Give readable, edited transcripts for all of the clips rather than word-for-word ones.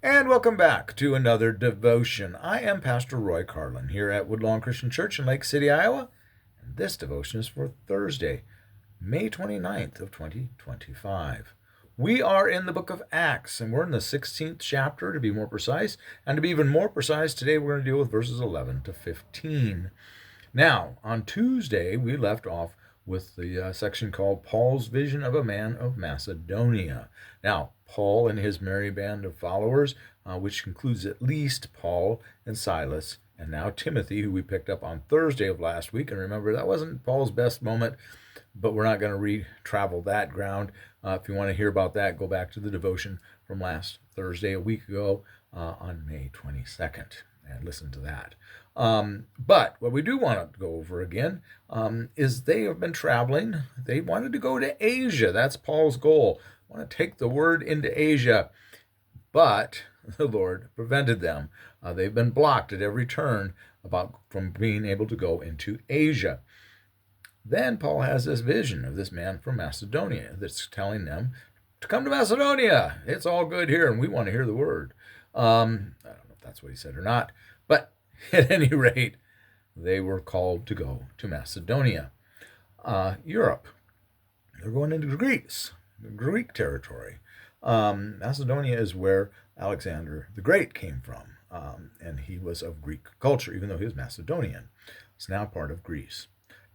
And welcome back to another devotion. I am Pastor Roy Carlin here at Woodlawn Christian Church in Lake City, Iowa. And this devotion is for Thursday, May 29th of 2025. We are in the book of Acts, and we're in the 16th chapter to be more precise. And to be even more precise, today we're going to deal with verses 11 to 15. Now, on Tuesday, we left off with the section called Paul's Vision of a Man of Macedonia. Now, Paul and his merry band of followers, which includes at least Paul and Silas, and now Timothy, who we picked up on Thursday of last week. And remember, that wasn't Paul's best moment, but we're not going to re-travel that ground. If you want to hear about that, go back to the devotion from last Thursday, a week ago, on May 22nd, and listen to that. But what we do want to go over again is they have been traveling. They wanted to go to Asia. That's Paul's goal. Want to take the word into Asia, but the Lord prevented them. They've been blocked at every turn from being able to go into Asia. Then Paul has this vision of this man from Macedonia that's telling them to come to Macedonia. It's all good here, and we want to hear the word. I don't know if that's what he said or not, but at any rate, they were called to go to Macedonia. Europe. They're going into Greece, Greek territory. Macedonia is where Alexander the Great came from, and he was of Greek culture, even though he was Macedonian. It's now part of Greece.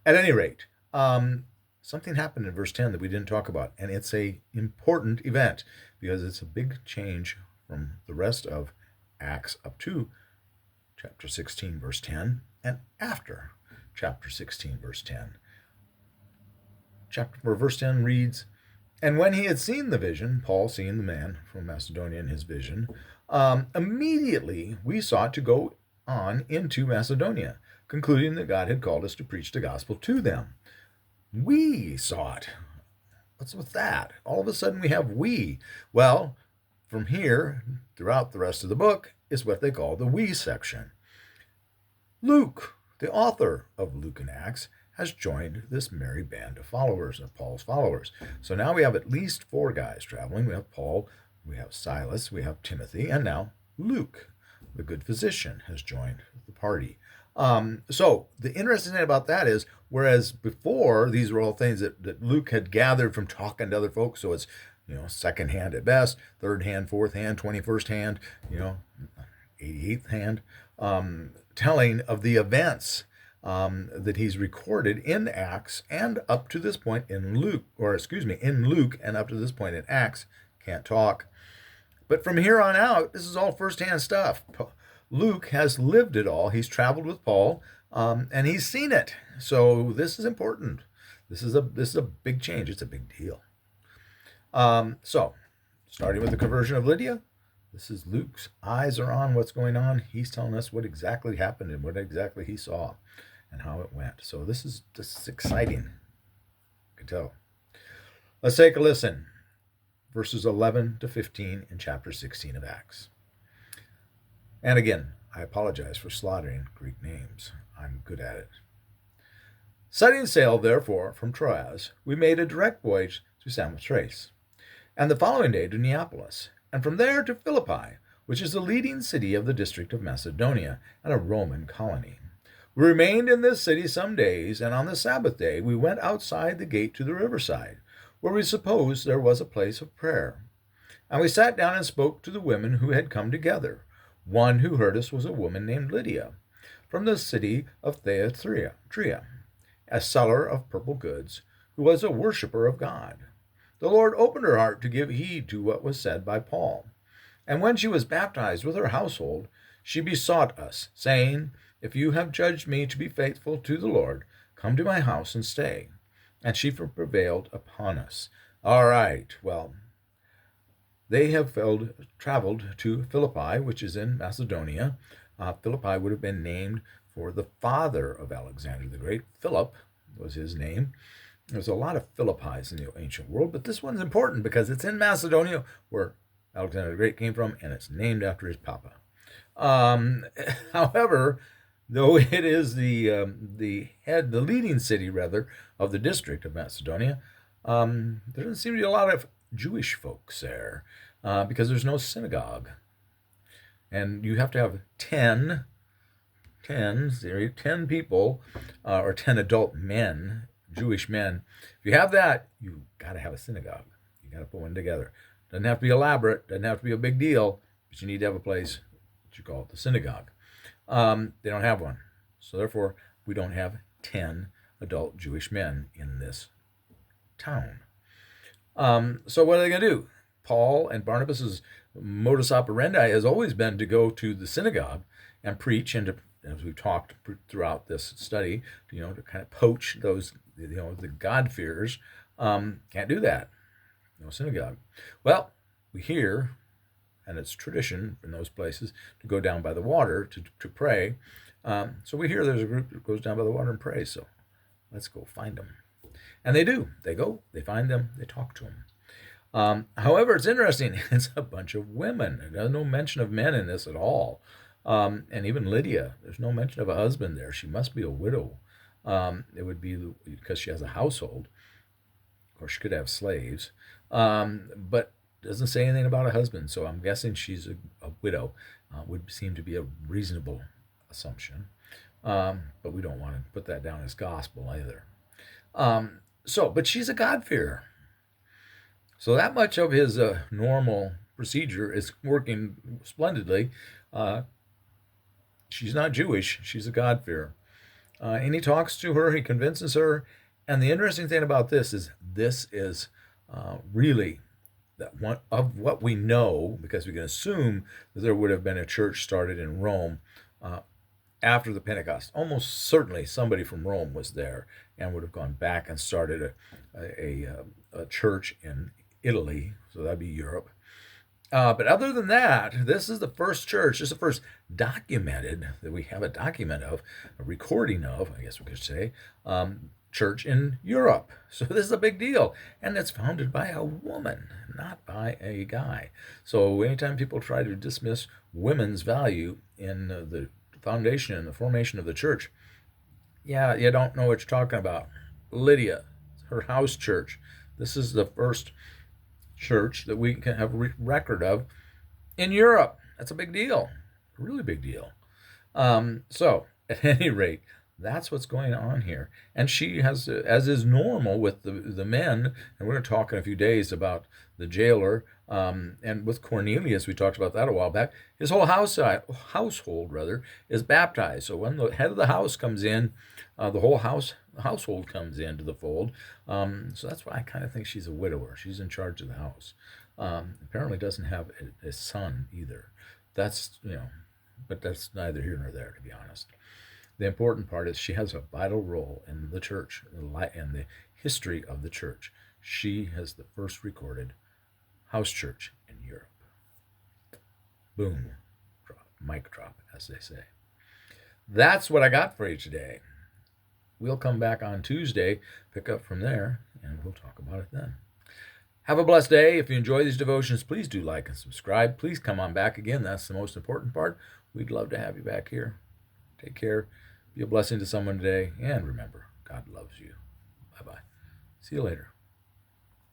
At any rate, something happened in verse 10 that we didn't talk about, and it's an important event because it's a big change from the rest of Acts up to chapter 16, verse 10, and after chapter 16, verse 10. Verse 10 reads, "And when he had seen the vision," Paul seeing the man from Macedonia in his vision, "immediately we sought to go on into Macedonia, concluding that God had called us to preach the gospel to them." We sought. What's with that? All of a sudden we have we. Well, from here, throughout the rest of the book, is what they call the we section. Luke, the author of Luke and Acts, has joined this merry band of followers, of Paul's followers. So now we have at least 4 guys traveling. We have Paul, we have Silas, we have Timothy, and now Luke, the good physician, has joined the party. So the interesting thing about that is, whereas before these were all things that Luke had gathered from talking to other folks, so it's, second hand at best, third hand, fourth hand, 21st hand, 88th hand, telling of the events that he's recorded in Acts and up to this point in Luke, in Luke and up to this point in Acts. Can't talk. But from here on out, this is all firsthand stuff. Luke has lived it all. He's traveled with Paul, and he's seen it. So this is important. This is a big change. It's a big deal. So, starting with the conversion of Lydia, this is Luke's eyes are on what's going on. He's telling us what exactly happened and what exactly he saw and how it went. So this is exciting. You can tell. Let's take a listen. Verses 11 to 15 in chapter 16 of Acts. And again, I apologize for slaughtering Greek names. I'm good at it. Setting sail, therefore, from Troas, we made a direct voyage to Samothrace, and the following day to Neapolis, and from there to Philippi, which is the leading city of the district of Macedonia and a Roman colony. We remained in this city some days, and on the Sabbath day we went outside the gate to the riverside, where we supposed there was a place of prayer. And we sat down and spoke to the women who had come together. One who heard us was a woman named Lydia, from the city of Thyatira, a seller of purple goods, who was a worshipper of God. The Lord opened her heart to give heed to what was said by Paul. And when she was baptized with her household, she besought us, saying, "If you have judged me to be faithful to the Lord, come to my house and stay." And she prevailed upon us. All right, well, they have traveled to Philippi, which is in Macedonia. Philippi would have been named for the father of Alexander the Great. Philip was his name. There's a lot of Philippis in the ancient world, but this one's important because it's in Macedonia, where Alexander the Great came from, and it's named after his papa. However, though it is the leading city rather of the district of Macedonia, there doesn't seem to be a lot of Jewish folks there because there's no synagogue. and you have to have 10 people, or 10 adult men, Jewish men. If you have that, you got to have a synagogue. You got to put one together. Doesn't have to be elaborate, doesn't have to be a big deal, but you need to have a place that you call it the synagogue. They don't have one. So therefore, we don't have 10 adult Jewish men in this town. So what are they going to do? Paul and Barnabas's modus operandi has always been to go to the synagogue and preach, and to, as we've talked throughout this study, to kind of poach those, the God-fearers. Can't do that. No synagogue. Well, we hear, and it's tradition in those places, to go down by the water to pray. So we hear there's a group that goes down by the water and prays. So let's go find them. And they do. They go, they find them, they talk to them. However, it's interesting. It's a bunch of women. There's no mention of men in this at all. And even Lydia, there's no mention of a husband there. She must be a widow. It would be because she has a household. Of course, she could have slaves. But doesn't say anything about a husband. So I'm guessing she's a widow. Would seem to be a reasonable assumption. But we don't want to put that down as gospel either. But she's a God-fearer. So that much of his normal procedure is working splendidly. She's not Jewish. She's a God-fearer. And he talks to her. He convinces her. And the interesting thing about this is really that one of what we know, because we can assume that there would have been a church started in Rome after the Pentecost. Almost certainly somebody from Rome was there and would have gone back and started a church in Italy, so that'd be Europe. But other than that, this is the first church, this is the first documented, that we have a document of, a recording of, I guess we could say, church in Europe. So this is a big deal. And it's founded by a woman, not by a guy. So anytime people try to dismiss women's value in the foundation and the formation of the church, yeah, you don't know what you're talking about. Lydia, her house church. This is the first church that we can have a record of in Europe. That's a big deal, a really big deal. So at any rate, that's what's going on here. And she has, as is normal with the men, and we're going to talk in a few days about the jailer, and with Cornelius, we talked about that a while back. His whole household is baptized. So when the head of the house comes in, the whole household comes into the fold. So that's why I kind of think she's a widower. She's in charge of the house. Apparently doesn't have a son either. That's, but that's neither here nor there, to be honest. The important part is she has a vital role in the church and the history of the church. She has the first recorded house church in Europe. Boom. Mic drop, as they say. That's what I got for you today. We'll come back on Tuesday, pick up from there, and we'll talk about it then. Have a blessed day. If you enjoy these devotions, please do like and subscribe. Please come on back again. That's the most important part. We'd love to have you back here. Take care. Be a blessing to someone today. And remember, God loves you. Bye-bye. See you later.